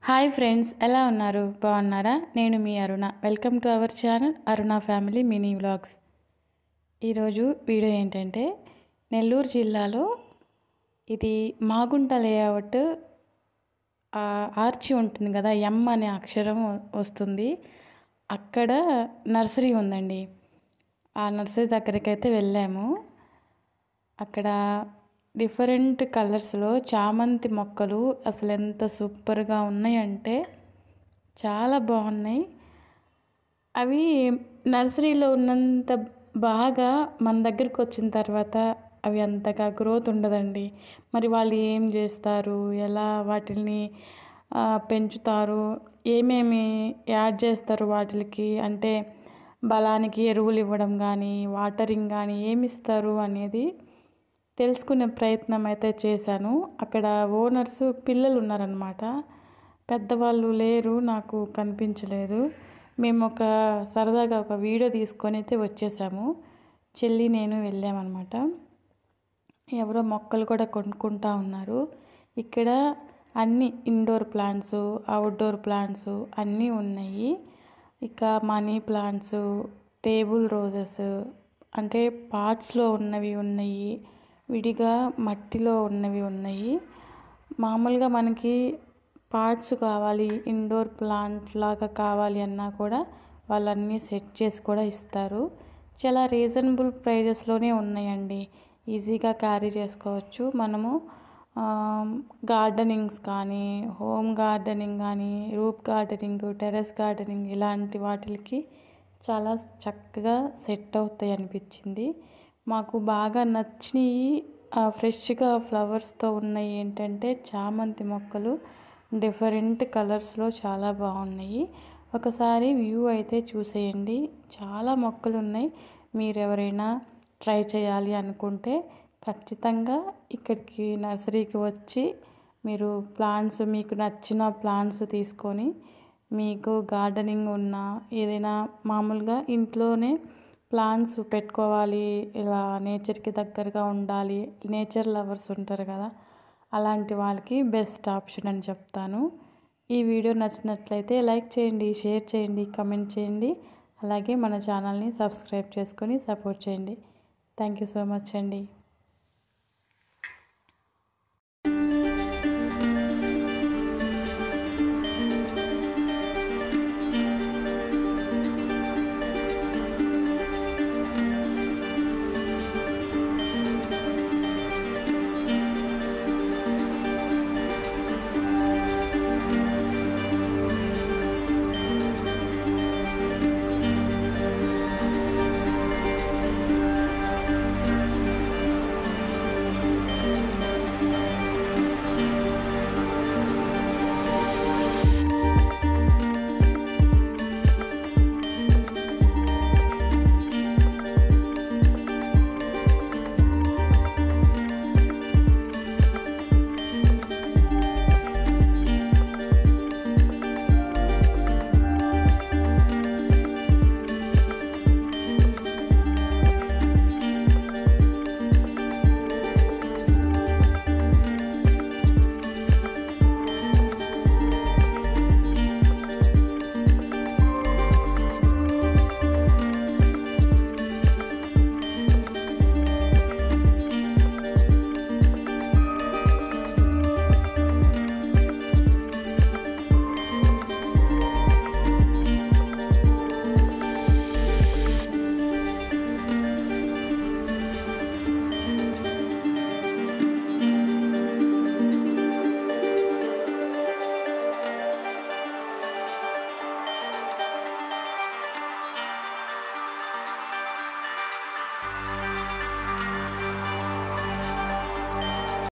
Hi friends, ఎలా ఉన్నారు? బాగున్నారా? నేను మీ Aruna. Welcome to our channel Aruna family mini vlogs. ఈరోజు వీడియో ఏంటంటే, నెల్లూరు జిల్లాలో ఇది మాగుంట లేఅవుట్ ఆర్చి ఉంటుంది కదా, ఎం అనే అక్షరం వస్తుంది. అక్కడ నర్సరీ ఉందండి. ఆ నర్సరీ దగ్గరికి అయితే వెళ్ళాము. అక్కడ డిఫరెంట్ కలర్స్లో చామంతి మొక్కలు అసలు ఎంత సూపర్గా ఉన్నాయంటే చాలా బాగున్నాయి. అవి నర్సరీలో ఉన్నంత బాగా మన దగ్గరికి వచ్చిన తర్వాత అవి అంతగా గ్రోత్ ఉండదండి. మరి వాళ్ళు ఏం చేస్తారు, ఎలా వాటిని పెంచుతారు, ఏమేమి యాడ్ చేస్తారు వాటికి అంటే బలానికి ఎరువులు ఇవ్వడం కానీ వాటరింగ్ కానీ ఏమి ఇస్తారు అనేది తెలుసుకునే ప్రయత్నం అయితే చేశాను. అక్కడ ఓనర్స్ పిల్లలు ఉన్నారనమాట, పెద్దవాళ్ళు లేరు, నాకు కనిపించలేదు. మేము సరదాగా ఒక వీడియో తీసుకొని అయితే వచ్చేసాము. చెల్లి నేను వెళ్ళామన్నమాట. ఎవరో మొక్కలు కూడా కొనుక్కుంటా ఉన్నారు. ఇక్కడ అన్ని ఇండోర్ ప్లాంట్స్, అవుట్డోర్ ప్లాంట్స్ అన్నీ ఉన్నాయి. ఇక మనీ ప్లాంట్స్, టేబుల్ రోజెస్ అంటే పాట్స్లో ఉన్నవి ఉన్నాయి, విడిగా మట్టిలో ఉన్నవి ఉన్నాయి. మామూలుగా మనకి పార్ట్స్ కావాలి, ఇండోర్ ప్లాంట్ లాగా కావాలి అన్నా కూడా వాళ్ళన్నీ సెట్ చేసి కూడా ఇస్తారు. చాలా రీజనబుల్ ప్రైజెస్లోనే ఉన్నాయండి. ఈజీగా క్యారీ చేసుకోవచ్చు. మనము గార్డెనింగ్స్ కానీ, హోమ్ గార్డెనింగ్ కానీ, రూఫ్ గార్డెనింగ్, టెర్రస్ గార్డెనింగ్ ఇలాంటి వాటికి చాలా చక్కగా సెట్ అవుతాయి అనిపించింది. మాకు బాగా నచ్చినవి ఫ్రెష్గా ఫ్లవర్స్తో ఉన్నాయి ఏంటంటే చామంతి మొక్కలు. డిఫరెంట్ కలర్స్లో చాలా బాగున్నాయి. ఒకసారి వ్యూ అయితే చూసేయండి. చాలా మొక్కలు ఉన్నాయి. మీరు ఎవరైనా ట్రై చేయాలి అనుకుంటే ఖచ్చితంగా ఇక్కడికి నర్సరీకి వచ్చి మీరు ప్లాంట్స్, మీకు నచ్చిన ప్లాంట్స్ తీసుకొని, మీకు గార్డెనింగ్ ఉన్న ఏదైనా మామూలుగా ఇంట్లోనే ప్లాంట్స్ పెట్టుకోవాలి, ఇలా నేచర్కి దగ్గరగా ఉండాలి, నేచర్ లవర్స్ ఉంటారు కదా, అలాంటి వాళ్ళకి బెస్ట్ ఆప్షన్ అని చెప్తాను. ఈ వీడియో నచ్చినట్లయితే లైక్ చేయండి, షేర్ చేయండి, కమెంట్ చేయండి. అలాగే మన ఛానల్ని సబ్స్క్రైబ్ చేసుకొని సపోర్ట్ చేయండి. థ్యాంక్ యూ సో మచ్ అండి.